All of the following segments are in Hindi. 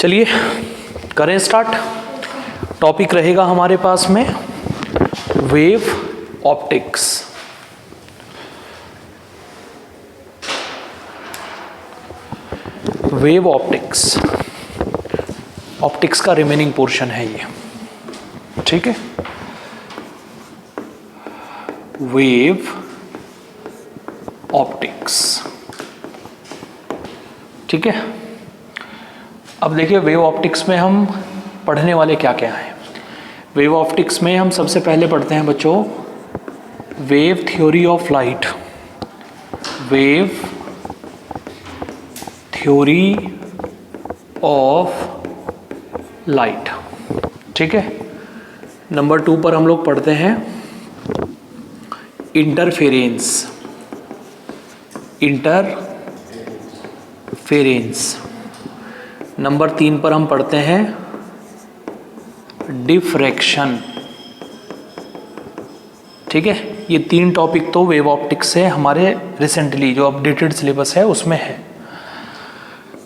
चलिए करें स्टार्ट। टॉपिक रहेगा हमारे पास में wave optics. Wave optics, optics का रिमेनिंग पोर्शन है ये, ठीक है। वेव ऑप्टिक्स, ठीक है। अब देखिए वेव ऑप्टिक्स में हम पढ़ने वाले क्या क्या हैं। वेव ऑप्टिक्स में हम सबसे पहले पढ़ते हैं बच्चों wave theory of light. Wave theory of light, ठीक है। नंबर 2 पर हम लोग पढ़ते हैं इंटरफेरेंस। इंटरफेरेंस। नंबर 3 पर हम पढ़ते हैं डिफ्रैक्शन, ठीक है। ये 3 टॉपिक तो वेव ऑप्टिक्स से हमारे रिसेंटली जो अपडेटेड सिलेबस है उसमें है।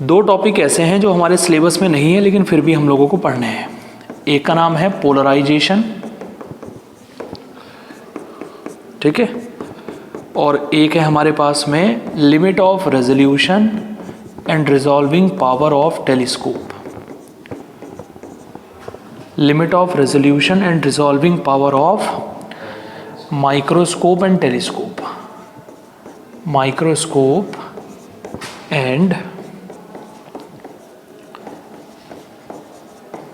2 टॉपिक ऐसे हैं जो हमारे सिलेबस में नहीं है लेकिन फिर भी हम लोगों को पढ़ने हैं। एक का नाम है पोलराइजेशन, ठीक है, और एक है हमारे पास में limit of resolution and resolving power of telescope. Limit of resolution and resolving power of microscope and telescope. Microscope and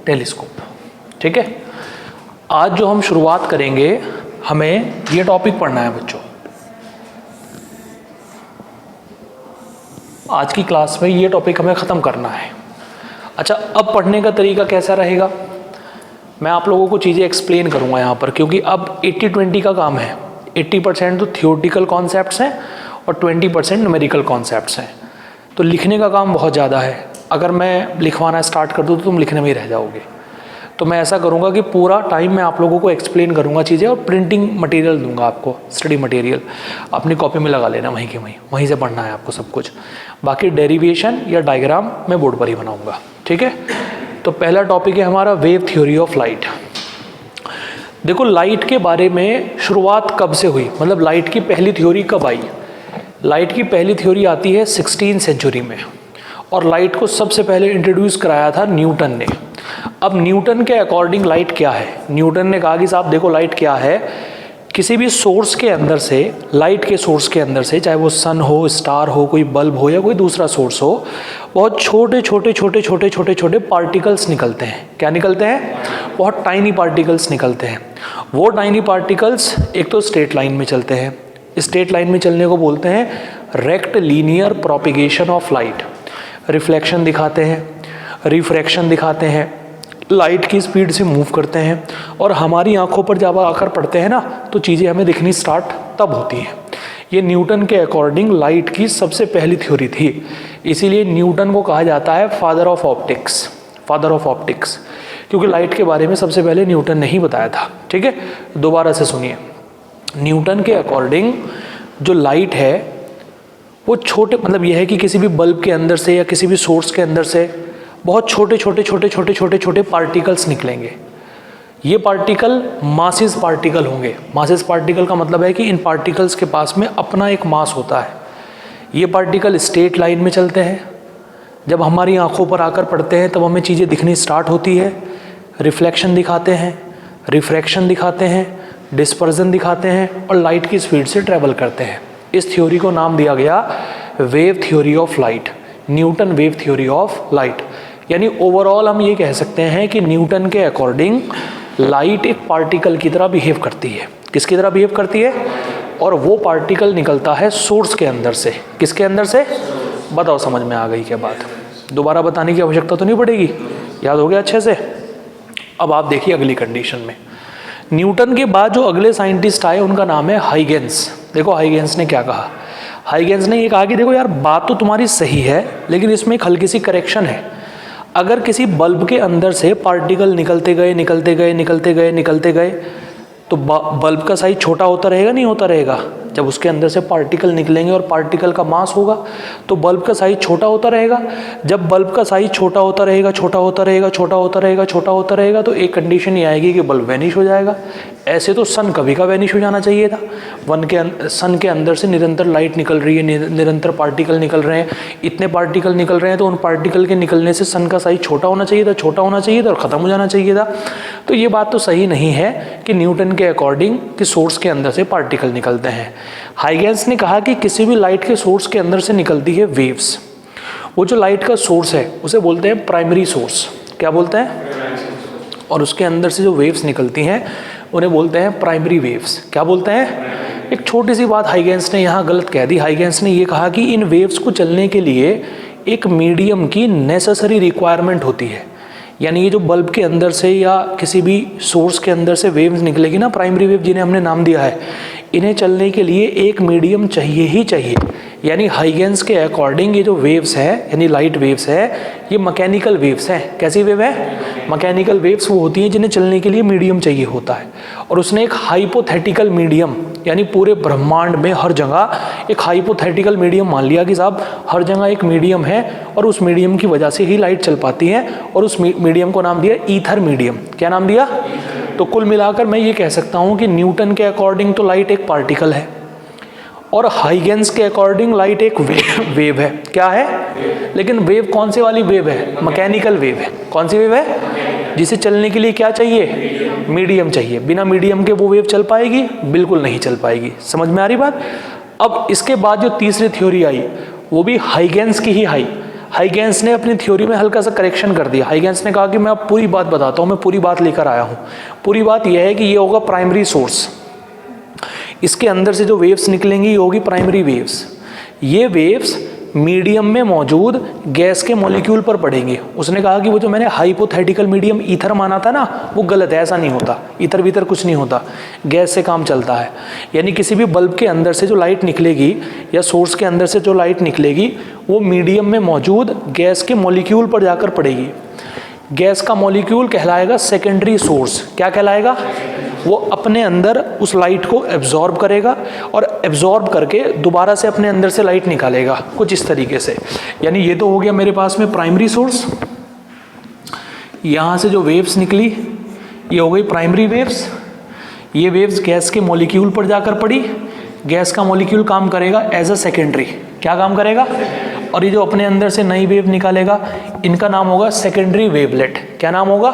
telescope, ठीक है। आज जो हम शुरुआत करेंगे हमें ये टॉपिक पढ़ना है बच्चों। आज की क्लास में ये टॉपिक हमें ख़त्म करना है। अच्छा, अब पढ़ने का तरीका कैसा रहेगा, मैं आप लोगों को चीज़ें एक्सप्लेन करूँगा यहाँ पर, क्योंकि अब 80-20 का काम है। 80% तो थियोरटिकल कॉन्सेप्ट्स हैं और 20% न्यूमेरिकल कॉन्सेप्ट्स हैं। तो लिखने का काम बहुत ज़्यादा है। अगर मैं लिखवाना स्टार्ट कर दूँ तो तुम लिखने में ही रह जाओगे। तो मैं ऐसा करूँगा कि पूरा टाइम मैं आप लोगों को एक्सप्लेन करूँगा चीज़ें, और प्रिंटिंग मटेरियल दूंगा आपको, स्टडी मटेरियल अपनी कॉपी में लगा लेना, वहीं के वहीं से पढ़ना है आपको सब कुछ। बाकी डेरिवेशन या डायग्राम मैं बोर्ड पर ही बनाऊँगा, ठीक है। तो पहला टॉपिक है हमारा वेव थ्योरी ऑफ लाइट। देखो लाइट के बारे में शुरुआत कब से हुई, मतलब लाइट की पहली थ्योरी कब आई। लाइट की पहली थ्योरी आती है 16वीं सेंचुरी में, और लाइट को सबसे पहले इंट्रोड्यूस कराया था न्यूटन ने। अब न्यूटन के अकॉर्डिंग लाइट क्या है, न्यूटन ने कहा कि साहब देखो लाइट क्या है, किसी भी सोर्स के अंदर से, लाइट के सोर्स के अंदर से, चाहे वो सन हो, स्टार हो, कोई बल्ब हो या कोई दूसरा सोर्स हो, बहुत छोटे छोटे छोटे छोटे छोटे छोटे पार्टिकल्स निकलते हैं। क्या निकलते हैं? बहुत टाइनी पार्टिकल्स निकलते हैं। वो टाइनी पार्टिकल्स एक तो स्ट्रेट लाइन में चलते हैं। स्ट्रेट लाइन में चलने को बोलते हैं rectilinear propagation of light. Reflection दिखाते हैं, रिफ्रैक्शन दिखाते हैं, लाइट की स्पीड से मूव करते हैं, और हमारी आंखों पर जब आकर पड़ते हैं ना तो चीज़ें हमें दिखनी स्टार्ट तब होती हैं। ये न्यूटन के अकॉर्डिंग लाइट की सबसे पहली थ्योरी थी। इसीलिए न्यूटन को कहा जाता है father of optics. Father of optics, क्योंकि लाइट के बारे में सबसे पहले न्यूटन ने ही बताया था, ठीक है। दोबारा से सुनिए, न्यूटन के अकॉर्डिंग जो लाइट है वो छोटे, मतलब यह है कि किसी भी बल्ब के अंदर से या किसी भी सोर्स के अंदर से बहुत छोटे छोटे छोटे छोटे छोटे छोटे पार्टिकल्स निकलेंगे। ये पार्टिकल मासेस पार्टिकल होंगे। मासेस पार्टिकल का मतलब है कि इन पार्टिकल्स के पास में अपना एक मास होता है। ये पार्टिकल स्ट्रेट लाइन में चलते हैं, जब हमारी आंखों पर आकर पड़ते हैं तब हमें चीज़ें दिखनी स्टार्ट होती है। रिफ्लेक्शन दिखाते हैं, रिफ्रैक्शन दिखाते हैं, डिस्पर्जन दिखाते हैं, और लाइट की स्पीड से ट्रैवल करते हैं। इस थ्योरी को नाम दिया गया wave theory of light, Newton wave theory of light. यानी ओवरऑल हम ये कह सकते हैं कि न्यूटन के अकॉर्डिंग लाइट एक पार्टिकल की तरह बिहेव करती है। किसकी तरह बिहेव करती है? और वो पार्टिकल निकलता है सोर्स के अंदर से। किसके अंदर से? बताओ, समझ में आ गई क्या बात? दोबारा बताने की आवश्यकता तो नहीं पड़ेगी, याद हो गया अच्छे से। अब आप देखिए अगली कंडीशन में, न्यूटन के बाद जो अगले साइंटिस्ट आए उनका नाम है हाइगेंस। देखो हाइगेंस ने क्या कहा। हाइगेंस ने ये कहा कि देखो यार बात तो तुम्हारी सही है, लेकिन इसमें एक हल्की सी करेक्शन है। अगर किसी बल्ब के अंदर से पार्टिकल निकलते गए निकलते गए निकलते गए निकलते गए तो बल्ब का साइज छोटा होता रहेगा, नहीं होता रहेगा? जब उसके अंदर से पार्टिकल निकलेंगे और पार्टिकल का मास होगा तो बल्ब का साइज छोटा होता रहेगा। जब बल्ब का साइज छोटा होता रहेगा, छोटा होता रहेगा, छोटा होता रहेगा, छोटा होता रहेगा, तो एक कंडीशन ये आएगी कि बल्ब वैनिश हो जाएगा। ऐसे तो सन कभी का वैनिश हो जाना चाहिए था। सन के अंदर से निरंतर लाइट निकल रही है, निरंतर पार्टिकल निकल रहे हैं, इतने पार्टिकल निकल रहे हैं, तो उन पार्टिकल के निकलने से सन का साइज छोटा होना चाहिए था, छोटा होना चाहिए था और ख़त्म हो जाना चाहिए था। तो ये बात तो सही नहीं है कि न्यूटन के अकॉर्डिंग कि सोर्स के अंदर से पार्टिकल निकलते हैं। हाइगेंस ने कहा कि किसी भी लाइट के सोर्स के अंदर से निकलती है वेव्स। वो जो लाइट का सोर्स है उसे बोलते हैं प्राइमरी सोर्स। क्या बोलते हैं? और उसके अंदर से जो वेव्स निकलती हैं उन्हें बोलते हैं प्राइमरी वेव्स। क्या बोलते हैं? एक छोटी सी बात हाइगेंस ने यहाँ गलत कह दी। हाइगेंस ने ये कहा कि इन वेव्स को चलने के लिए एक मीडियम की नेसेसरी रिक्वायरमेंट होती है। यानी ये जो बल्ब के अंदर से या किसी भी सोर्स के अंदर से वेव्स निकलेगी ना, प्राइमरी वेव जिन्हें हमने नाम दिया है, इन्हें चलने के लिए एक मीडियम चाहिए ही चाहिए। यानी हाइगेंस के अकॉर्डिंग ये जो वेव्स है यानी लाइट वेव्स है ये मैकेनिकल वेव्स हैं। कैसी वेव है? मैकेनिकल वेव्स वो होती हैं जिन्हें चलने के लिए मीडियम चाहिए होता है। और उसने एक हाइपोथेटिकल मीडियम यानी पूरे ब्रह्मांड में हर जगह एक हाइपोथेटिकल मीडियम मान लिया कि साहब हर जगह एक मीडियम है और उस मीडियम की वजह से ही लाइट चल पाती है, और उस मीडियम को नाम दिया ईथर मीडियम। क्या नाम दिया? तो कुल मिलाकर मैं ये कह सकता हूँ कि न्यूटन के अकॉर्डिंग तो लाइट एक पार्टिकल है और हाइगेंस के अकॉर्डिंग लाइट एक वेव है। क्या है? लेकिन वेव कौन से वाली वेव है? मैकेनिकल वेव है। कौन सी वेव है? जिसे चलने के लिए क्या चाहिए? मीडियम चाहिए। बिना मीडियम के वो वेव चल पाएगी? बिल्कुल नहीं चल पाएगी। समझ में आ रही बात? अब इसके बाद जो तीसरी थ्योरी आई वो भी हाइगेंस की ही हाइगेंस ने अपनी थ्योरी में हल्का सा करेक्शन कर दिया। हाइगेंस ने कहा कि मैं अब पूरी बात बताता हूँ, मैं पूरी बात लेकर आया हूँ। पूरी बात यह है कि ये होगा प्राइमरी सोर्स, इसके अंदर से जो वेव्स निकलेंगी ये होगी प्राइमरी वेव्स। ये वेव्स मीडियम में मौजूद गैस के मॉलिक्यूल पर पड़ेंगे। उसने कहा कि वो जो मैंने हाइपोथेटिकल मीडियम ईथर माना था ना, वो गलत है, ऐसा नहीं होता। ईथर भीतर कुछ नहीं होता, गैस से काम चलता है। यानी किसी भी बल्ब के अंदर से जो लाइट निकलेगी या सोर्स के अंदर से जो लाइट निकलेगी वो मीडियम में मौजूद गैस के मॉलिक्यूल पर जाकर पड़ेगी। गैस का मॉलिक्यूल कहलाएगा सेकेंडरी सोर्स। क्या कहलाएगा? वो अपने अंदर उस लाइट को एब्जॉर्ब करेगा और एब्जॉर्ब करके दोबारा से अपने अंदर से लाइट निकालेगा, कुछ इस तरीके से। यानी ये तो हो गया मेरे पास में प्राइमरी सोर्स। यहाँ से जो वेव्स निकली ये हो गई प्राइमरी वेव्स। ये वेव्स गैस के मॉलिक्यूल पर जाकर पड़ी। गैस का मॉलिक्यूल काम करेगा एज अ सेकेंडरी। क्या काम करेगा? और ये जो अपने अंदर से नई वेव निकालेगा इनका नाम होगा सेकेंडरी वेवलेट। क्या नाम होगा?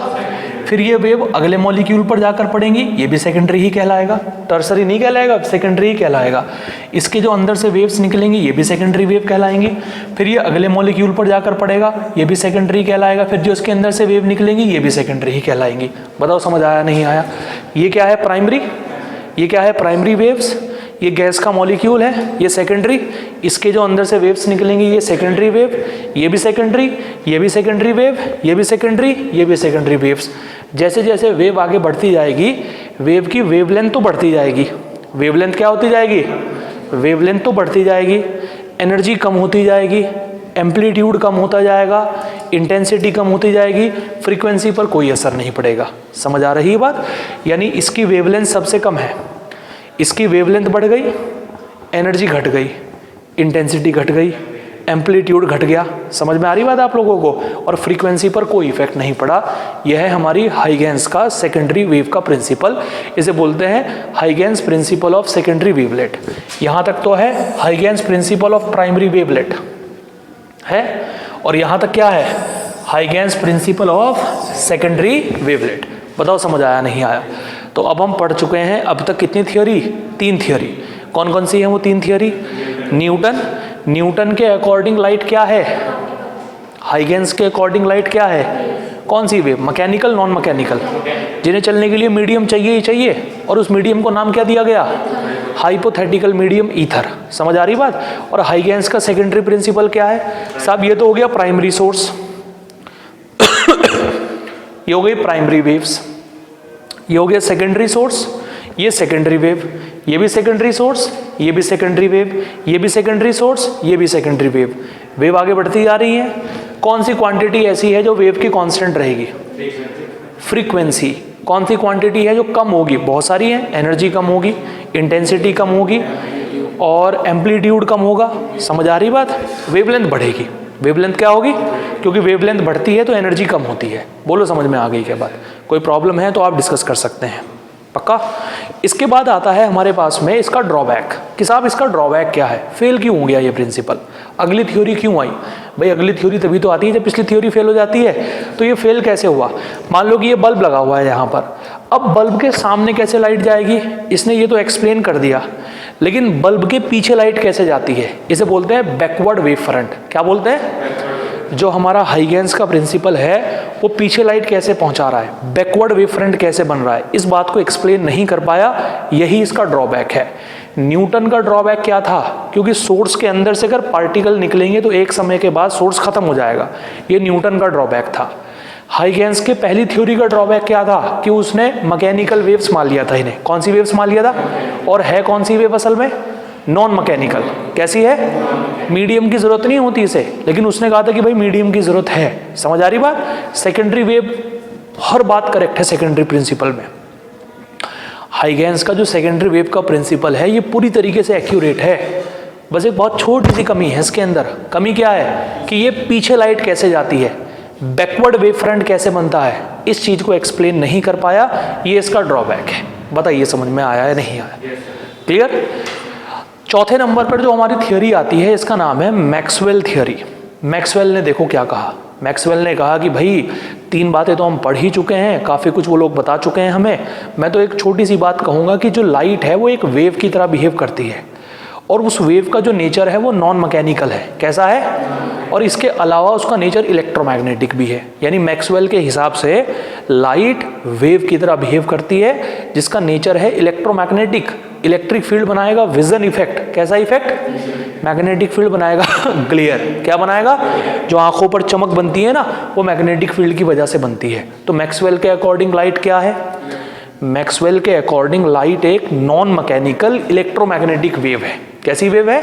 फिर ये वेव अगले मॉलिक्यूल पर जाकर पड़ेंगी, ये भी सेकेंडरी ही कहलाएगा, टर्सरी नहीं कहलाएगा, सेकेंडरी ही कहलाएगा। इसके जो अंदर से वेव्स निकलेंगी ये भी सेकेंडरी वेव कहलाएंगी। फिर ये अगले मॉलिक्यूल पर जाकर पड़ेगा, ये भी सेकेंडरी कहलाएगा। फिर जो इसके अंदर से वेव निकलेंगी ये भी सेकेंडरी ही कहलाएंगी। बताओ समझ आया नहीं आया? ये क्या है? प्राइमरी। ये क्या है? Primary waves. ये गैस का मॉलिक्यूल है, ये सेकेंडरी। इसके जो अंदर से वेव्स निकलेंगी ये सेकेंडरी वेव, ये भी सेकेंडरी, ये भी सेकेंडरी वेव, ये भी सेकेंडरी, ये भी सेकेंडरी वेव्स। जैसे जैसे वेव आगे बढ़ती जाएगी वेव की वेवलेंथ तो बढ़ती जाएगी। वेवलेंथ क्या होती जाएगी? वेवलेंथ तो बढ़ती जाएगी, एनर्जी कम होती जाएगी, एम्पलीट्यूड कम होता जाएगा, इंटेंसिटी कम होती जाएगी, फ्रीक्वेंसी पर कोई असर नहीं पड़ेगा। समझ आ रही है बात? यानी इसकी वेवलेंथ सबसे कम है, इसकी वेवलेंथ बढ़ गई, एनर्जी घट गई, इंटेंसिटी घट गई, एम्पलीट्यूड घट गया। समझ में आ रही बात आप लोगों को? और फ्रीक्वेंसी पर कोई इफेक्ट नहीं पड़ा। यह है हमारी हाइगेंस का सेकेंडरी वेव का प्रिंसिपल। इसे बोलते हैं Huygens principle of secondary wavelet. यहाँ तक तो है Huygens principle of primary wavelet है, और यहाँ तक क्या है? Huygens principle of secondary wavelet. बताओ समझ आया नहीं आया? तो अब हम पढ़ चुके हैं अब तक कितनी थियोरी? 3 थियोरी। कौन कौन सी है वो 3 थियोरी? न्यूटन के अकॉर्डिंग लाइट क्या है? हाइगेंस के अकॉर्डिंग लाइट क्या है? कौन सी वेव? मैकेनिकल, नॉन मैकेनिकल, जिन्हें चलने के लिए मीडियम चाहिए ही चाहिए, और उस मीडियम को नाम क्या दिया गया? Hypothetical medium ether. समझ आ रही बात? और हाइगेंस का सेकेंडरी प्रिंसिपल क्या है? साहब ये तो हो गया प्राइमरी सोर्स, ये हो गई प्राइमरी वेव्स, ये हो गया सेकेंडरी सोर्स, ये सेकेंडरी वेव, ये भी सेकेंडरी सोर्स, ये भी सेकेंडरी वेव, ये भी सेकेंडरी सोर्स, ये भी सेकेंडरी वेव। वेव आगे बढ़ती जा रही है। कौन सी क्वांटिटी ऐसी है जो वेव की कांस्टेंट रहेगी? फ्रीक्वेंसी। कौन सी क्वांटिटी है जो कम होगी? बहुत सारी है। एनर्जी कम होगी, इंटेंसिटी कम होगी, और एम्पलीट्यूड कम होगा। समझ आ रही बात? वेवलेंथ बढ़ेगी। वेवलेंथ क्या होगी? क्योंकि वेवलेंथ बढ़ती है तो एनर्जी कम होती है। बोलो समझ में आ गई क्या बात? कोई प्रॉब्लम है तो आप डिस्कस कर सकते हैं, पक्का। इसके बाद आता है हमारे पास में इसका ड्रॉबैक कि साहब इसका ड्रॉबैक क्या है, फेल क्यों हो गया ये प्रिंसिपल, अगली थ्योरी क्यों आई? भाई अगली थ्योरी तभी तो आती है जब पिछली थ्योरी फेल हो जाती है। तो ये फेल कैसे हुआ? मान लो कि ये बल्ब लगा हुआ है यहाँ पर, अब बल्ब के सामने कैसे लाइट जाएगी? इसने ये तो एक्सप्लेन कर दिया, लेकिन बल्ब के पीछे लाइट कैसे जाती है? इसे बोलते हैं बैकवर्ड वेव फ्रंट। क्या बोलते हैं? जो हमारा हाइगेंस का प्रिंसिपल है वो पीछे लाइट कैसे पहुंचा रहा है, बैकवर्ड वेव फ्रंट कैसे बन रहा है, इस बात को एक्सप्लेन नहीं कर पाया, यही इसका ड्रॉबैक है। न्यूटन का ड्रॉबैक क्या था? क्योंकि सोर्स के अंदर से अगर पार्टिकल निकलेंगे तो एक समय के बाद सोर्स खत्म हो जाएगा, ये न्यूटन का ड्रॉबैक था। हाइगेंस के पहली थ्योरी का ड्रॉबैक क्या था? कि उसने मैकेनिकल वेव्स मान लिया था इन्हें। कौन सी वेव्स मान लिया था? और है कौन सी वेव असल में? Non mechanical. कैसी है? मीडियम की जरूरत नहीं होती इसे, लेकिन उसने कहा था कि भाई मीडियम की जरूरत है। समझ आ रही बात? सेकेंडरी वेव, हर बात करेक्ट है सेकेंडरी प्रिंसिपल में। हाइगेंस का जो सेकेंडरी वेव का प्रिंसिपल है ये पूरी तरीके से एक्यूरेट है, बस एक बहुत छोटी सी कमी है इसके अंदर। कमी क्या है? कि ये पीछे लाइट कैसे जाती है, बैकवर्ड वेव फ्रंट कैसे बनता है, इस चीज को एक्सप्लेन नहीं कर पाया, ये इसका ड्रॉबैक है। बताइए समझ में आया या नहीं आया? क्लियर? चौथे नंबर पर जो हमारी थियोरी आती है इसका नाम है मैक्सवेल थियोरी। मैक्सवेल ने देखो क्या कहा। मैक्सवेल ने कहा कि भाई 3 बातें तो हम पढ़ ही चुके हैं, काफ़ी कुछ वो लोग बता चुके हैं हमें। मैं तो एक छोटी सी बात कहूँगा कि जो लाइट है वो एक वेव की तरह बिहेव करती है, और उस वेव का जो नेचर है वो नॉन मैकेनिकल है। कैसा है? और इसके अलावा उसका नेचर इलेक्ट्रोमैग्नेटिक भी है। यानी मैक्सवेल के हिसाब से लाइट वेव की तरह बिहेव करती है जिसका नेचर है इलेक्ट्रोमैग्नेटिक। इलेक्ट्रिक फील्ड बनाएगा विजन इफेक्ट। कैसा इफेक्ट? मैग्नेटिक फील्ड बनाएगा ग्लेयर। क्या बनाएगा? जो आंखों पर चमक बनती है ना, वो मैग्नेटिक फील्ड की वजह से बनती है। तो मैक्सवेल के अकॉर्डिंग लाइट क्या है? मैक्सवेल के अकॉर्डिंग लाइट एक नॉन मैकेनिकल इलेक्ट्रोमैग्नेटिक वेव है। कैसी वेव है?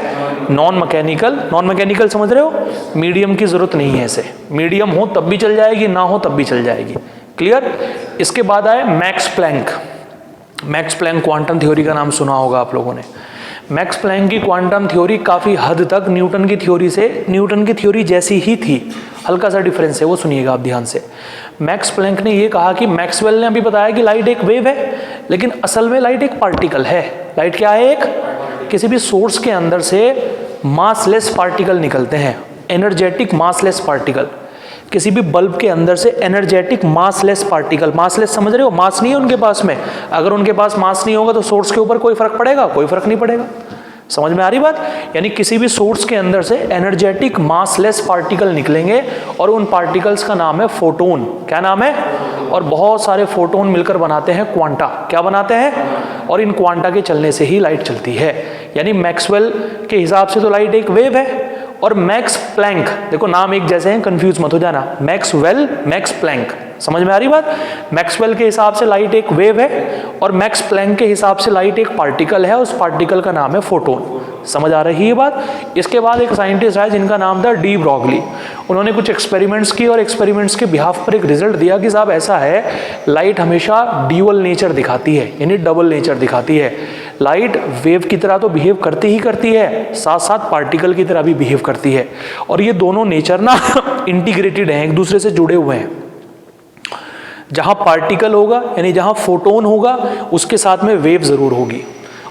Non mechanical. नॉन मैकेनिकल समझ रहे हो? मीडियम की जरूरत नहीं है इसे, मीडियम हो तब भी चल जाएगी, ना हो तब भी चल जाएगी। क्लियर? इसके बाद आए Max Planck. Max Planck quantum theory का नाम सुना होगा आप लोगों ने। मैक्स प्लैंक की क्वांटम थ्योरी काफ़ी हद तक न्यूटन की थ्योरी जैसी ही थी, हल्का सा डिफरेंस है, वो सुनिएगा आप ध्यान से। मैक्स प्लैंक ने ये कहा कि मैक्सवेल ने अभी बताया कि लाइट एक वेव है, लेकिन असल में लाइट एक पार्टिकल है। लाइट क्या है? एक किसी भी सोर्स के अंदर से मासलेस पार्टिकल निकलते हैं, एनर्जेटिक मासलेस पार्टिकल। किसी भी बल्ब के अंदर से एनर्जेटिक मासलेस पार्टिकल। मासलेस समझ रहे हो? मास नहीं है उनके पास में। अगर उनके पास मास नहीं होगा तो सोर्स के ऊपर कोई फर्क पड़ेगा? कोई फर्क नहीं पड़ेगा। समझ में आ रही बात? यानी किसी भी सोर्स के अंदर से एनर्जेटिक मासलेस पार्टिकल निकलेंगे और उन पार्टिकल्स का नाम है फोटोन। क्या नाम है? और बहुत सारे फोटोन मिलकर बनाते हैं क्वांटा। क्या बनाते हैं? और इन क्वांटा के चलने से ही लाइट चलती है। यानी मैक्सवेल के हिसाब से तो लाइट एक वेव है, और मैक्स प्लैंक, देखो नाम एक जैसे हैं, कंफ्यूज मत हो जाना। Maxwell, Max Planck. समझ में आ रही बात? मैक्सवेल के हिसाब से लाइट एक वेव है, और मैक्स प्लैंक के हिसाब से लाइट एक पार्टिकल है, उस पार्टिकल का नाम है फोटोन। समझ आ रही है बात? इसके बाद एक साइंटिस्ट है जिनका नाम था डी ब्रॉगली। उन्होंने कुछ एक्सपेरिमेंट्स किए और एक्सपेरिमेंट्स के बिहाफ पर एक रिजल्ट दिया कि साहब ऐसा है, लाइट हमेशा ड्यूअल नेचर दिखाती है, यानी डबल नेचर दिखाती है। लाइट वेव की तरह तो बिहेव करती ही करती है, साथ साथ पार्टिकल की तरह भी बिहेव करती है, और ये दोनों नेचर ना इंटीग्रेटेड हैं, एक दूसरे से जुड़े हुए हैं। जहां पार्टिकल होगा यानी जहां फोटोन होगा उसके साथ में वेव जरूर होगी,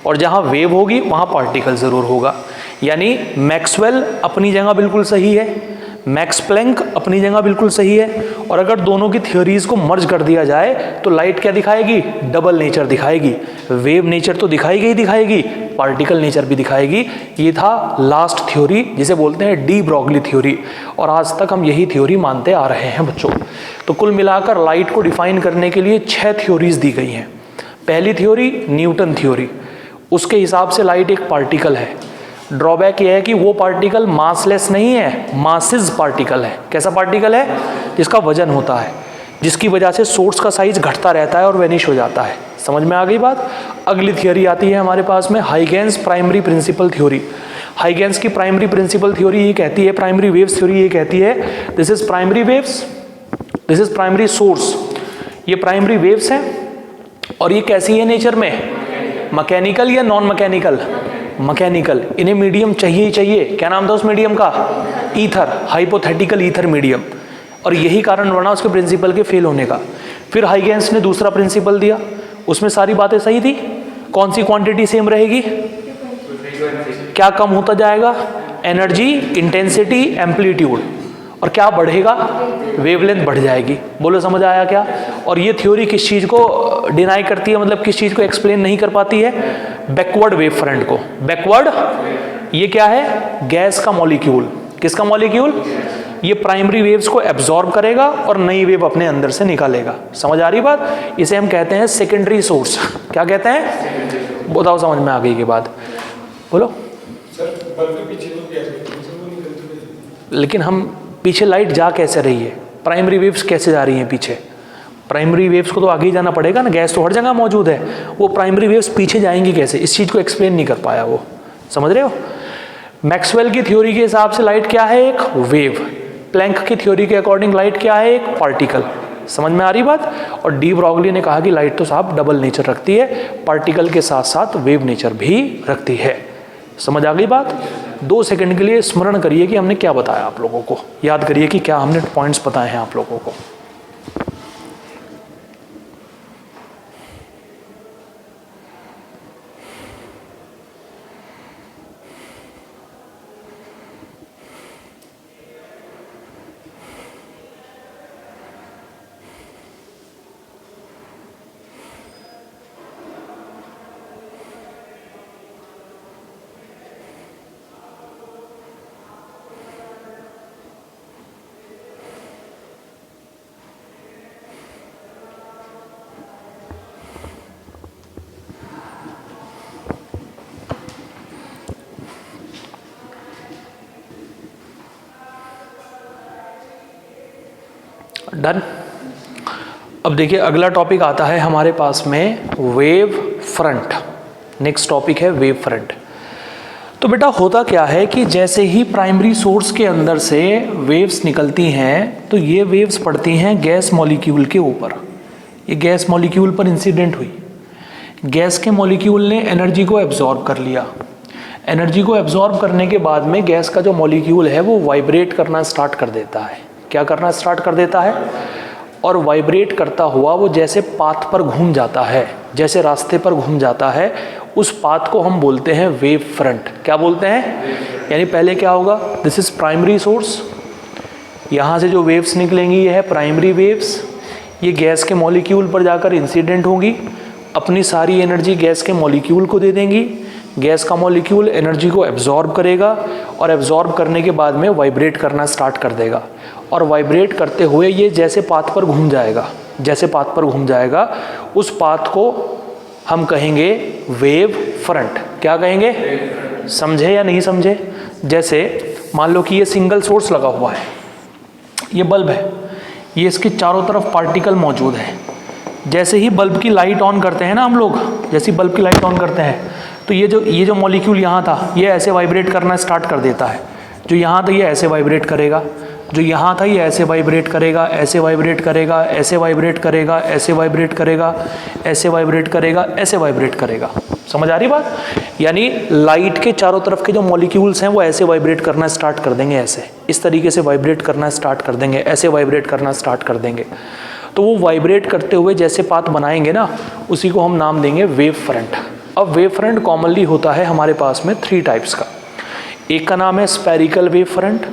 और जहां वेव होगी वहां पार्टिकल जरूर होगा। यानी मैक्सवेल अपनी जगह बिल्कुल सही है, मैक्स प्लैंक अपनी जगह बिल्कुल सही है, और अगर दोनों की थ्योरीज को मर्ज कर दिया जाए तो लाइट क्या दिखाएगी? डबल नेचर दिखाएगी। वेव नेचर तो दिखाएगी ही दिखाएगी, पार्टिकल नेचर भी दिखाएगी। ये था लास्ट थ्योरी जिसे बोलते हैं डी ब्रॉगली थ्योरी, और आज तक हम यही थ्योरी मानते आ रहे हैं बच्चों। तो कुल मिलाकर लाइट को डिफाइन करने के लिए 6 थ्योरीज दी गई हैं। पहली थ्योरी न्यूटन थ्योरी, उसके हिसाब से लाइट एक पार्टिकल है। ड्रॉबैक यह है कि वो पार्टिकल मासलेस नहीं है, मासिस पार्टिकल है। कैसा पार्टिकल है? जिसका वजन होता है, जिसकी वजह से सोर्स का साइज घटता रहता है और वेनिश हो जाता है। समझ में आ गई बात? अगली थियोरी आती है हमारे पास में Huygens primary principle theory. Huygens की प्राइमरी प्रिंसिपल थ्योरी ये कहती है, प्राइमरी वेव्स थ्योरी ये कहती है, this is primary waves, this is primary source. ये प्राइमरी वेव्स हैं, और ये कैसी है नेचर में? मैकेनिकल या नॉन मैकेनिकल? मैकेनिकल, इन्हें मीडियम चाहिए ही चाहिए। क्या नाम था उस मीडियम का? Ether, hypothetical ether medium. और यही कारण बना उसके प्रिंसिपल के फेल होने का। फिर हाइगेंस ने दूसरा प्रिंसिपल दिया, उसमें सारी बातें सही थी। कौन सी क्वांटिटी सेम रहेगी? क्या कम होता जाएगा? Energy, intensity, amplitude. और क्या बढ़ेगा? वेवलेंथ बढ़ जाएगी। बोलो समझ आया क्या? और ये थ्योरी किस चीज को डिनाई करती है, मतलब किस चीज को एक्सप्लेन नहीं कर पाती है? बैकवर्ड वेव फ्रंट को। बैकवर्ड, ये क्या है? गैस का मॉलिक्यूल। किसका मॉलिक्यूल? ये प्राइमरी वेव्स को एब्जॉर्ब करेगा और नई वेव अपने अंदर से निकालेगा। समझ आ रही बात? इसे हम कहते हैं सेकेंडरी सोर्स। क्या कहते हैं? बताओ समझ में आ गई की बात? बोलो। लेकिन हम पीछे लाइट जा कैसे रही है? प्राइमरी वेव्स कैसे जा रही हैं पीछे? प्राइमरी वेव्स को तो आगे ही जाना पड़ेगा ना, गैस तो हर जगह मौजूद है। वो प्राइमरी वेव्स पीछे जाएंगी कैसे? इस चीज को एक्सप्लेन नहीं कर पाया वो। समझ रहे हो? मैक्सवेल की थ्योरी के हिसाब से लाइट क्या है? एक वेव। प्लैंक की थ्योरी के अकॉर्डिंग लाइट क्या है? एक पार्टिकल। समझ में आ रही बात? और डी ब्रॉगली ने कहा कि लाइट तो साहब डबल नेचर रखती है, पार्टिकल के साथ साथ वेव नेचर भी रखती है। समझ आ गई बात? 2 सेकंड के लिए स्मरण करिए कि हमने क्या बताया आप लोगों को, याद करिए कि क्या हमने पॉइंट्स बताए हैं आप लोगों को। डन। अब देखिए अगला टॉपिक आता है हमारे पास में वेव फ्रंट। नेक्स्ट टॉपिक है वेव फ्रंट। तो बेटा होता क्या है कि जैसे ही प्राइमरी सोर्स के अंदर से वेव्स निकलती हैं तो ये वेव्स पड़ती हैं गैस मॉलिक्यूल के ऊपर। ये गैस मॉलिक्यूल पर इंसिडेंट हुई। गैस के मॉलिक्यूल ने एनर्जी को एब्जॉर्ब कर लिया। एनर्जी को एब्जॉर्ब करने के बाद में गैस का जो मॉलिक्यूल है वो वाइब्रेट करना स्टार्ट कर देता है। क्या करना स्टार्ट कर देता है? और वाइब्रेट करता हुआ वो जैसे पाथ पर घूम जाता है, जैसे रास्ते पर घूम जाता है, उस पाथ को हम बोलते हैं वेव फ्रंट। क्या बोलते हैं? यानी पहले क्या होगा? This is primary source. यहाँ से जो वेव्स निकलेंगी ये है प्राइमरी वेव्स। ये गैस के मॉलिक्यूल पर जाकर इंसिडेंट होंगी, अपनी सारी एनर्जी गैस के मॉलिक्यूल को दे देंगी। गैस का मॉलिक्यूल एनर्जी को एब्जॉर्ब करेगा और एब्जॉर्ब करने के बाद में वाइब्रेट करना स्टार्ट कर देगा। और वाइब्रेट करते हुए ये जैसे पाथ पर घूम जाएगा, जैसे पाथ पर घूम जाएगा, उस पाथ को हम कहेंगे वेव फ्रंट। क्या कहेंगे? समझे या नहीं समझे? जैसे मान लो कि ये सिंगल सोर्स लगा हुआ है, ये बल्ब है, ये इसके चारों तरफ पार्टिकल मौजूद है। जैसे ही बल्ब की लाइट ऑन करते हैं ना हम लोग, जैसे ही बल्ब की लाइट ऑन करते हैं तो ये जो मॉलिक्यूल यहाँ था ये ऐसे वाइब्रेट करना स्टार्ट कर देता है। जो यहाँ था ये ऐसे वाइब्रेट करेगा, जो यहाँ था ये ऐसे वाइब्रेट करेगा, ऐसे वाइब्रेट करेगा, ऐसे वाइब्रेट करेगा, ऐसे वाइब्रेट करेगा, ऐसे वाइब्रेट करेगा, ऐसे वाइब्रेट करेगा। समझ आ रही बात? यानी लाइट के चारों तरफ के जो मॉलिक्यूल्स हैं वो ऐसे वाइब्रेट करना स्टार्ट कर देंगे, ऐसे इस तरीके से वाइब्रेट करना स्टार्ट कर देंगे, ऐसे वाइब्रेट करना स्टार्ट कर देंगे। तो वो वाइब्रेट करते हुए जैसे पाथ बनाएंगे ना, उसी को हम नाम देंगे वेव फ्रंट। अब वेव फ्रंट कॉमनली होता है हमारे पास में 3 टाइप्स का। एक का नाम है स्पेरिकल वेव फ्रंट,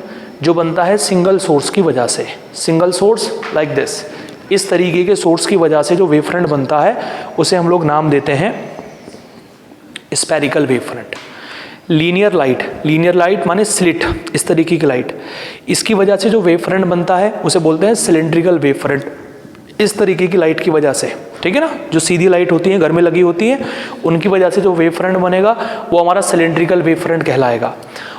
जो बनता है सिंगल सोर्स की वजह से। सिंगल सोर्स लाइक दिस, इस तरीके के सोर्स की वजह से जो वेव फ्रंट बनता है उसे हम लोग नाम देते हैं spherical wave front. Linear light माने स्लिट, इस तरीके की लाइट, इसकी वजह से जो वेव फ्रंट बनता है उसे बोलते हैं सिलेंड्रिकल वेव फ्रंट। इस तरीके की लाइट की वजह से, ठीक है ना, जो सीधी लाइट होती है घर में लगी होती है, उनकी वजह से जो वेव फ्रंट बनेगा वो हमारा सिलेंड्रिकल वेव फ्रंट कहलाएगा।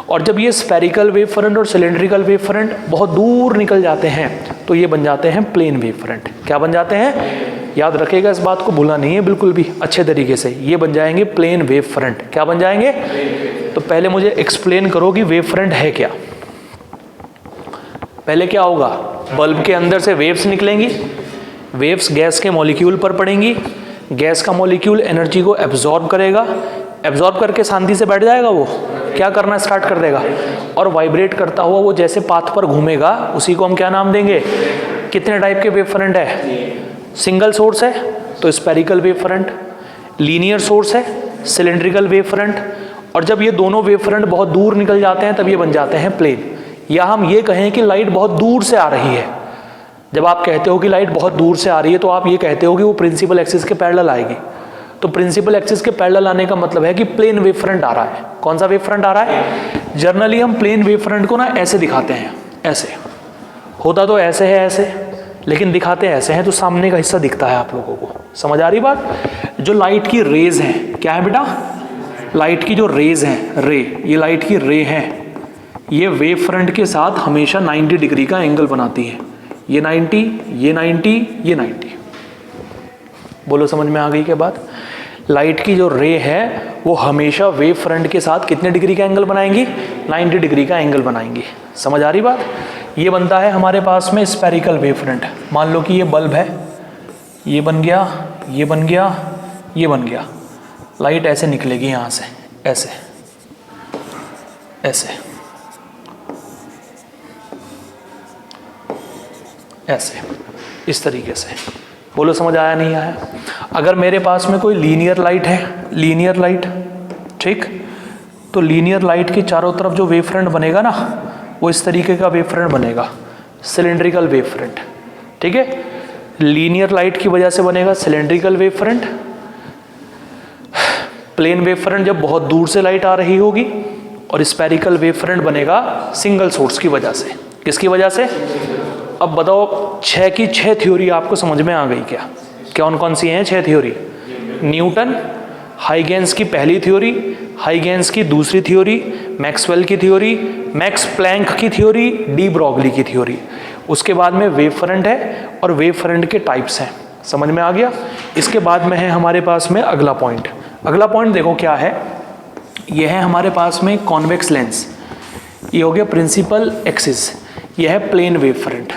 और जब ये स्पेरिकल वेव फ्रंट और सिलेंड्रिकल वेव फ्रंट बहुत दूर निकल जाते हैं तो ये बन जाते हैं प्लेन वेव फ्रंट। क्या बन जाते हैं? याद रखिएगा, इस बात को भूलना नहीं है बिल्कुल भी अच्छे तरीके से। ये बन जाएंगे प्लेन वेव फ्रंट। क्या बन जाएंगे? तो पहले मुझे एक्सप्लेन करो कि वेव फ्रंट है क्या। पहले क्या होगा? बल्ब के अंदर से वेव्स निकलेंगी, वेव्स गैस के मॉलिक्यूल पर पड़ेंगी, गैस का मॉलिक्यूल एनर्जी को एब्जॉर्ब करेगा, एब्जॉर्ब करके शांति से बैठ जाएगा, वो क्या करना स्टार्ट कर देगा, और वाइब्रेट करता हुआ वो जैसे पाथ पर घूमेगा उसी को हम क्या नाम देंगे, कितने टाइप के वेव फ्रंट है, सिंगल सोर्स है तो spherical wave front, linear source है सिलेंड्रिकल वेव फ्रंट, और जब ये दोनों वेव फ्रंट बहुत दूर निकल जाते हैं तब ये बन जाते हैं प्लेन। या हम ये कहें कि लाइट बहुत दूर से आ रही है, जब आप कहते हो कि लाइट बहुत दूर से आ रही है तो आप ये कहते हो कि वो प्रिंसिपल एक्सिस के पैरेलल आएगी, तो प्रिंसिपल एक्सिस के पैरेलल आने का मतलब है कि प्लेन वेव फ्रंट आ रहा है। कौन सा वेव फ्रंट आ रहा है? जनरली हम प्लेन वेव फ्रंट को ना ऐसे दिखाते हैं, ऐसे होता तो ऐसे है ऐसे, लेकिन दिखाते ऐसे हैं तो सामने का हिस्सा दिखता है आप लोगों को। समझ आ रही बात? जो लाइट की रेज हैं, क्या है बेटा, लाइट की जो रेज हैं, रे, ये लाइट की रे हैं, ये वेव फ्रंट के साथ हमेशा 90 डिग्री का एंगल बनाती है। ये 90, ये 90, ये 90। बोलो समझ में आ गई क्या बात? लाइट की जो रे है वो हमेशा वेव फ्रंट के साथ कितने डिग्री का एंगल बनाएंगी, 90 डिग्री का एंगल बनाएंगी। समझ आ रही बात? ये बनता है हमारे पास में स्फेरिकल वेव फ्रंट। मान लो कि ये बल्ब है, ये बन गया, ये बन गया, ये बन गया, लाइट ऐसे निकलेगी यहाँ से, ऐसे ऐसे ऐसे, इस तरीके से। बोलो समझ आया नहीं आया? अगर मेरे पास में कोई लीनियर लाइट है, लीनियर लाइट, ठीक, तो लीनियर लाइट के चारों तरफ जो वेव फ्रंट बनेगा ना, वो इस तरीके का वेव फ्रंट बनेगा, सिलेंड्रिकल वेव फ्रंट। ठीक है, लीनियर लाइट की वजह से बनेगा cylindrical wave front. Plane wave front जब बहुत दूर से लाइट आ रही होगी, और स्फेरिकल वेव फ्रंट बनेगा सिंगल सोर्स की वजह से। किसकी वजह से? अब बताओ 6 की 6 थ्योरी आपको समझ में आ गई क्या? कौन कौन सी हैं 6 थ्योरी? न्यूटन, हाइगेंस की पहली थ्योरी, हाइगेंस की दूसरी थ्योरी, मैक्सवेल की थ्योरी, मैक्स प्लैंक की थ्योरी, डी ब्रॉगली की थ्योरी। उसके बाद में वेव फ्रंट है और वेव फ्रंट के टाइप्स हैं। समझ में आ गया? इसके बाद में है हमारे पास में अगला पॉइंट। अगला पॉइंट देखो क्या है, यह है हमारे पास में कॉन्वेक्स लेंस। ये हो गया प्रिंसिपल एक्सिस, यह है प्लेन वेव फ्रंट।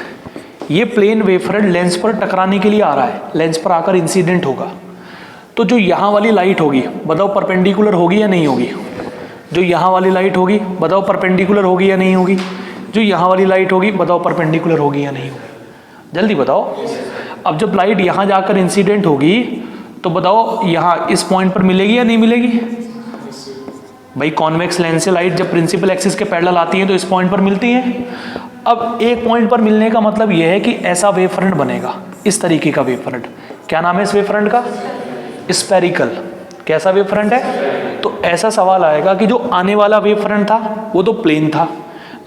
ये प्लेन वेव फ्रंट लेंस पर टकराने के लिए आ रहा है, लेंस पर आकर इंसिडेंट होगा। तो जो यहाँ वाली लाइट होगी बताओ परपेंडिकुलर होगी या नहीं होगी? जो यहाँ वाली लाइट होगी बताओ परपेंडिकुलर होगी या नहीं होगी? जो यहाँ वाली लाइट होगी बताओ परपेंडिकुलर होगी या नहीं होगी? जल्दी बताओ। अब जब लाइट यहाँ जाकर इंसिडेंट होगी तो बताओ यहाँ इस पॉइंट पर मिलेगी या नहीं मिलेगी? भाई कॉन्वेक्स लेंस से लाइट जब प्रिंसिपल एक्सिस के पैरेलल आती है तो इस पॉइंट पर मिलती है। अब एक पॉइंट पर मिलने का मतलब यह है कि ऐसा वेव फ्रंट बनेगा, इस तरीके का वेव फ्रंट। क्या नाम है इस वेव फ्रंट का? स्फेरिकल। कैसा वेव फ्रंट है? तो ऐसा सवाल आएगा कि जो आने वाला वेव फ्रंट था वो तो प्लेन था,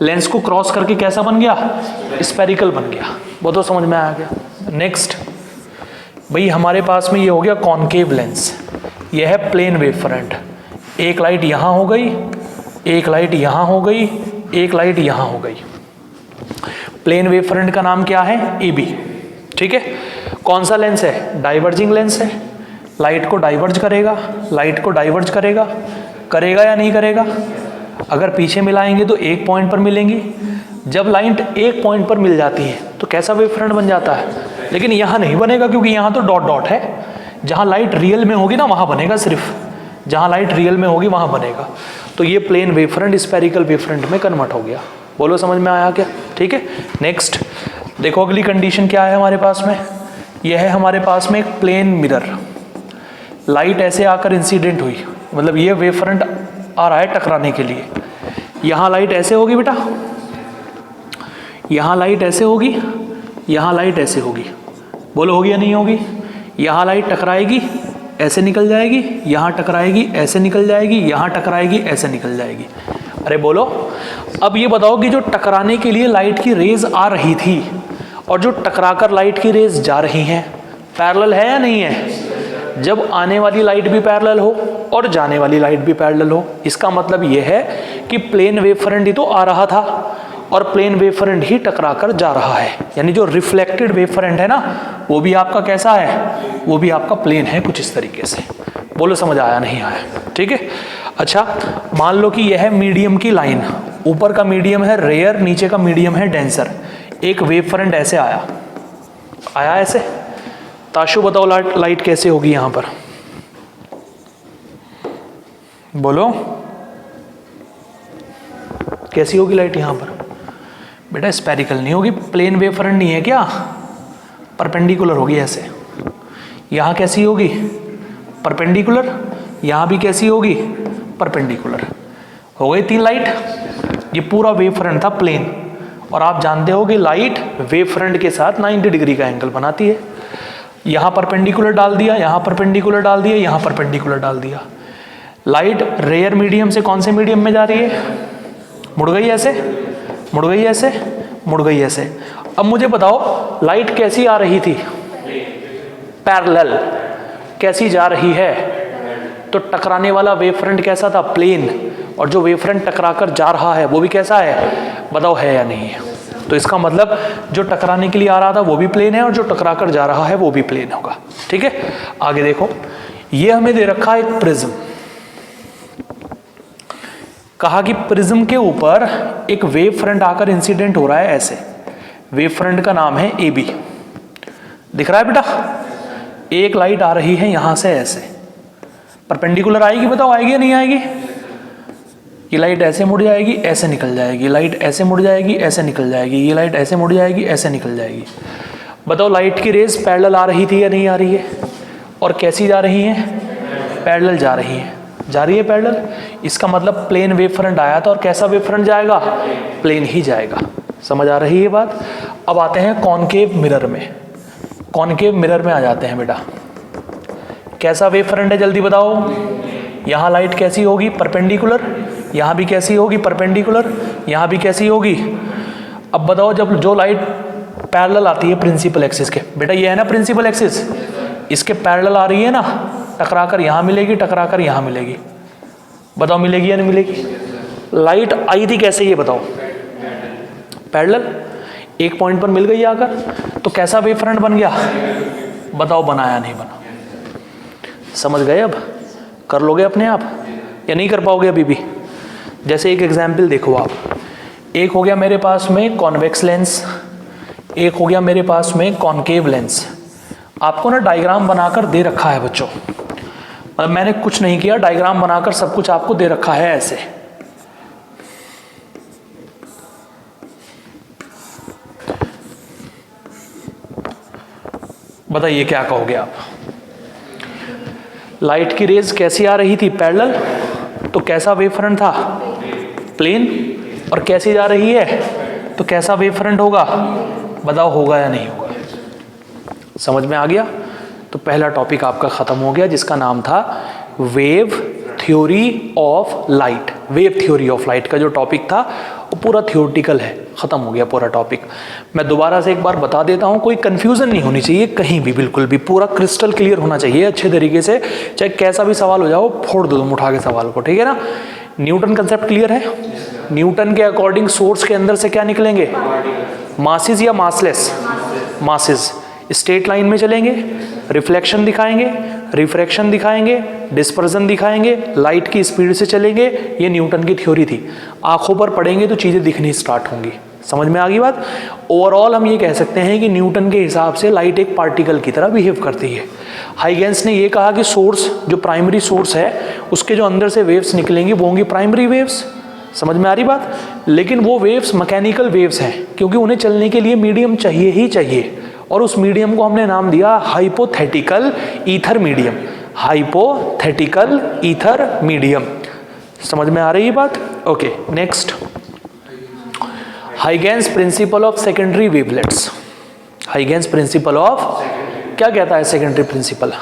लेंस को क्रॉस करके कैसा बन गया? स्फेरिकल बन गया। वो तो समझ में आ गया। नेक्स्ट भाई हमारे पास में ये हो गया कॉनकेव लेंस, यह है प्लेन वेव फ्रंट। एक लाइट यहाँ हो गई, एक लाइट यहाँ हो गई, एक लाइट यहाँ हो गई। प्लेन वेव फ्रंट का नाम क्या है? AB। ठीक है, कौन सा लेंस है? डाइवर्जिंग लेंस है। लाइट को डाइवर्ज करेगा, लाइट को डाइवर्ज करेगा, करेगा या नहीं करेगा? अगर पीछे मिलाएंगे तो एक पॉइंट पर मिलेंगी। जब लाइट एक पॉइंट पर मिल जाती है तो कैसा वेव फ्रंट बन जाता है? लेकिन यहाँ नहीं बनेगा क्योंकि यहाँ तो डॉट डॉट है। जहाँ लाइट रियल में होगी ना वहाँ बनेगा, सिर्फ जहाँ लाइट रियल में होगी वहाँ बनेगा। तो ये plane wave front spherical wave front में कन्वर्ट हो गया। बोलो समझ में आया क्या? ठीक है, नेक्स्ट देखो अगली कंडीशन क्या है हमारे पास में। यह है हमारे पास में एक प्लेन मिरर। लाइट ऐसे आकर इंसिडेंट हुई, मतलब ये वेव फ्रंट आ रहा है टकराने के लिए। यहाँ लाइट ऐसे होगी बेटा, यहाँ लाइट ऐसे होगी, यहाँ लाइट ऐसे होगी। बोलो होगी या नहीं होगी? यहाँ लाइट टकराएगी, ऐसे निकल जाएगी, यहाँ टकराएगी, ऐसे निकल जाएगी, यहाँ टकराएगी, ऐसे निकल जाएगी। अरे बोलो, अब ये बताओ कि जो टकराने के लिए लाइट की रेज आ रही थी और जो टकराकर लाइट की रेज जा रही हैं, पैरेलल है या नहीं है? जब आने वाली लाइट भी पैरेलल हो और जाने वाली लाइट भी पैरेलल हो, इसका मतलब ये है कि प्लेन वेव फ्रंट ही तो आ रहा था और प्लेन वेव फ्रंट ही टकराकर जा रहा है। यानी जो रिफ्लेक्टेड वेव फ्रंट है ना, वो भी आपका कैसा है? वो भी आपका प्लेन है कुछ इस तरीके से। बोलो समझ आया नहीं आया? ठीक है, अच्छा मान लो कि यह है मीडियम की लाइन, ऊपर का मीडियम है रेयर, नीचे का मीडियम है डेंसर। एक वेव फ्रंट ऐसे आया, आया ऐसे। ताशु बताओ लाइट कैसे होगी यहाँ पर? बोलो कैसी होगी लाइट यहाँ पर? बेटा स्पेरिकल नहीं होगी, प्लेन वेव फ्रंट नहीं है क्या, परपेंडिकुलर होगी ऐसे। यहाँ कैसी होगी? परपेंडिकुलर। यहाँ भी कैसी होगी? परपेंडिकुलर। हो गई 3 लाइट। ये पूरा वेव फ्रंट था प्लेन, और आप जानते हो कि लाइट वेव फ्रंट के साथ 90 डिग्री का एंगल बनाती है। यहाँ परपेंडिकुलर डाल दिया, यहाँ परपेंडिकुलर डाल दिया, यहाँ परपेंडिकुलर डाल दिया। लाइट रेयर मीडियम से कौन से मीडियम में जा रही है? मुड़ गई ऐसे, मुड़ गई ऐसे, मुड़ गई ऐसे। अब मुझे बताओ लाइट कैसी आ रही थी? पैरेलल। कैसी जा रही है? तो टकराने वाला वेव फ्रंट कैसा था? प्लेन। और जो वेव फ्रंट टकरा कर जा रहा है वो भी कैसा है? बताओ है या नहीं है? तो इसका मतलब जो टकराने के लिए आ रहा था वो भी प्लेन है, और जो टकरा कर जा रहा है वो भी प्लेन होगा। ठीक है, आगे देखो, ये हमें दे रखा है एक प्रिज्म। कहा कि प्रिज्म के ऊपर एक वेव फ्रंट आकर इंसिडेंट हो रहा है ऐसे। वेव फ्रंट का नाम है AB। दिख रहा है बेटा? एक लाइट आ रही है यहां से ऐसे, परपेंडिकुलर आएगी, बताओ आएगी या नहीं आएगी? ये लाइट ऐसे मुड़ जाएगी, ऐसे निकल जाएगी, लाइट ऐसे मुड़ जाएगी, ऐसे निकल जाएगी, ये लाइट ऐसे मुड़ जाएगी, ऐसे निकल जाएगी। बताओ लाइट की रेज पैरेलल आ रही थी या नहीं आ रही है? और कैसी जा रही है? पैरेलल जा रही है। जा रही है पैरेलल। इसका मतलब प्लेन वेव फ्रंट आया था, और कैसा वेव फ्रंट जाएगा? प्लेन ही जाएगा। समझ आ रही है बात? अब आते हैं कॉनकेव मिरर में। कॉनकेव मिरर में आ जाते हैं बेटा। कैसा वेव फ्रंट है जल्दी बताओ? यहाँ लाइट कैसी होगी? परपेंडिकुलर। यहाँ भी कैसी होगी? परपेंडिकुलर। यहाँ भी कैसी होगी? अब बताओ जब जो लाइट पैरेलल आती है प्रिंसिपल एक्सिस के, बेटा ये है ना प्रिंसिपल एक्सिस, इसके पैरेलल आ रही है ना, टकरा कर यहाँ मिलेगी, टकरा कर यहाँ मिलेगी। बताओ मिलेगी या नहीं मिलेगी? लाइट आई थी कैसे ये बताओ? पैरेलल। एक पॉइंट पर मिल गई आकर, तो कैसा वेव फ्रंट बन गया? बताओ बनाया नहीं बना? समझ गए? अब कर लोगे अपने आप या नहीं कर पाओगे अभी भी? जैसे एक एग्जाम्पल देखो आप, एक हो गया मेरे पास में कॉन्वेक्स लेंस, एक हो गया मेरे पास में कॉनकेव लेंस। आपको ना डायग्राम बनाकर दे रखा है बच्चों, मतलब मैंने कुछ नहीं किया, डायग्राम बनाकर सब कुछ आपको दे रखा है ऐसे। बताइए क्या कहोगे आप? लाइट की रेज कैसी आ रही थी? पैरेलल। तो कैसा वेव फ्रंट था? प्लेन। और कैसी जा रही है? तो कैसा वेव फ्रंट होगा? बताओ होगा या नहीं होगा? समझ में आ गया? तो पहला टॉपिक आपका खत्म हो गया, जिसका नाम था wave theory of light. Wave theory of light का जो टॉपिक था वो पूरा थ्योरेटिकल है, खत्म हो गया पूरा टॉपिक। मैं दोबारा से एक बार बता देता हूँ, कोई कंफ्यूजन नहीं होनी चाहिए कहीं भी, बिल्कुल भी पूरा क्रिस्टल क्लियर होना चाहिए अच्छे तरीके से। चाहे कैसा भी सवाल हो जाओ, फोड़ दो तुम उठा के सवाल को, ठीक है ना? न्यूटन कंसेप्ट क्लियर है? न्यूटन के अकॉर्डिंग सोर्स के अंदर से क्या निकलेंगे? मासेस या मासलेस? मासेस। स्ट्रेट लाइन में चलेंगे, रिफ्लेक्शन दिखाएंगे, रिफ्रैक्शन दिखाएंगे, डिस्पर्जन दिखाएंगे, लाइट की स्पीड से चलेंगे। ये न्यूटन की थ्योरी थी। आंखों पर पड़ेंगे तो चीज़ें दिखनी स्टार्ट होंगी। समझ में आ गई बात? ओवरऑल हम ये कह सकते हैं कि न्यूटन के हिसाब से लाइट एक पार्टिकल की तरह बिहेव करती है। हाइगेंस ने ये कहा कि सोर्स, जो प्राइमरी सोर्स है, उसके जो अंदर से वेव्स निकलेंगी वो होंगी प्राइमरी वेव्स। समझ में आ रही बात? लेकिन वो वेव्स मैकेनिकल वेव्स हैं, क्योंकि उन्हें चलने के लिए मीडियम चाहिए ही चाहिए, और उस मीडियम को हमने नाम दिया hypothetical ether medium. Hypothetical ether medium. समझ में आ रही है बात? Okay, next, Huygens principle of secondary wavelets. Huygens principle of, क्या कहता है सेकेंडरी प्रिंसिपल?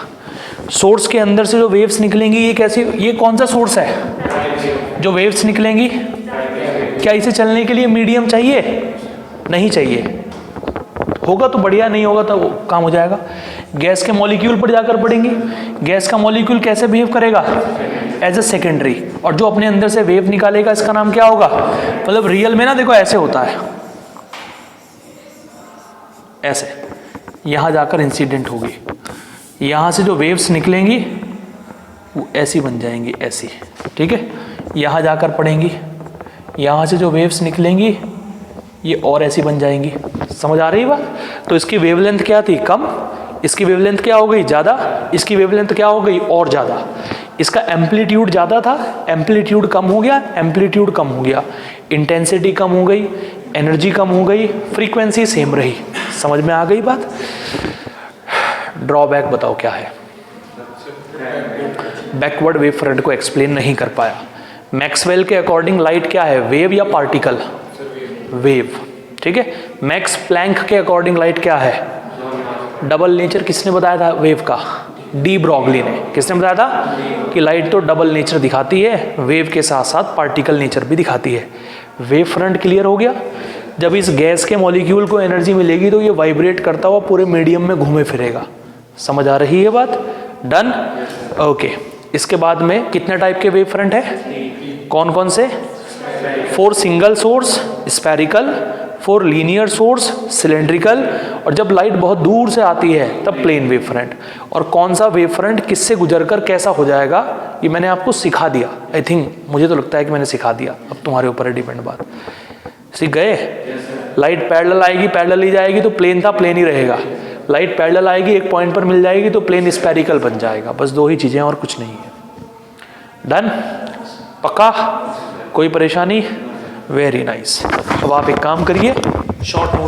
सोर्स के अंदर से जो वेव्स निकलेंगी, ये कैसी, ये कौन सा सोर्स है जो वेव्स निकलेंगी? क्या इसे चलने के लिए मीडियम चाहिए? नहीं चाहिए। होगा तो बढ़िया, नहीं होगा तो काम हो जाएगा। गैस के मॉलिक्यूल पर जाकर पड़ेंगी। गैस का मॉलिक्यूल कैसे बिहेव करेगा? As a secondary. और जो अपने अंदर से वेव निकालेगा, इसका नाम क्या होगा? मतलब रियल में ना देखो ऐसे होता है, ऐसे यहां जाकर इंसिडेंट होगी, यहां से जो वेव्स निकलेंगी वो ऐसी बन जाएंगी, ऐसी, ठीक है? यहां जाकर पड़ेंगी, यहां से जो वेव्स निकलेंगी ये और ऐसी बन जाएंगी। समझ आ रही है बात? तो इसकी वेवलेंथ क्या थी? कम। इसकी वेवलेंथ क्या हो गई? ज़्यादा। इसकी वेवलेंथ क्या हो गई? और ज़्यादा। इसका एम्पलीट्यूड ज़्यादा था, एम्पलीट्यूड कम हो गया, एम्पलीट्यूड कम हो गया, इंटेंसिटी कम हो गई, एनर्जी कम हो गई, फ्रीक्वेंसी सेम रही। समझ में आ गई बात? ड्रॉबैक बताओ क्या है? बैकवर्ड वेव फ्रंट को एक्सप्लेन नहीं कर पाया। मैक्सवेल के अकॉर्डिंग लाइट क्या है, वेव या पार्टिकल? वेव। ठीक है। मैक्स प्लैंक के अकॉर्डिंग लाइट क्या है? Double nature. किसने बताया था वेव का? डी ब्रॉगली ने। किसने बताया था कि लाइट तो डबल नेचर दिखाती है, वेव के साथ साथ पार्टिकल नेचर भी दिखाती है। वेव फ्रंट क्लियर हो गया। जब इस गैस के मॉलिक्यूल को एनर्जी मिलेगी तो ये वाइब्रेट करता हुआ पूरे मीडियम में घूमे फिरेगा। समझ आ रही है बात? डन। ओके। इसके बाद में कितने टाइप के वेव फ्रंट है? कौन कौन से? 4 single source spherical, 4 linear source cylindrical, और जब लाइट बहुत दूर से आती है तब प्लेन वेव फ्रंट। और कौन सा वेव फ्रंट किससे गुजरकर कैसा हो जाएगा ये मैंने आपको सिखा दिया। आई थिंक, मुझे तो लगता है कि मैंने सिखा दिया। अब तुम्हारे ऊपर है डिपेंड बात। सीख गए? लाइट पैरेलल आएगी, पैरेलल ही जाएगी तो प्लेन था प्लेन ही रहेगा। लाइट पैरेलल आएगी, एक पॉइंट पर मिल जाएगी तो प्लेन स्फेरिकल बन जाएगा। बस 2 ही चीजें और कुछ नहीं है। डन? पक्का? कोई परेशानी? Very nice. अब आप एक काम करिए, शॉर्ट नोट्स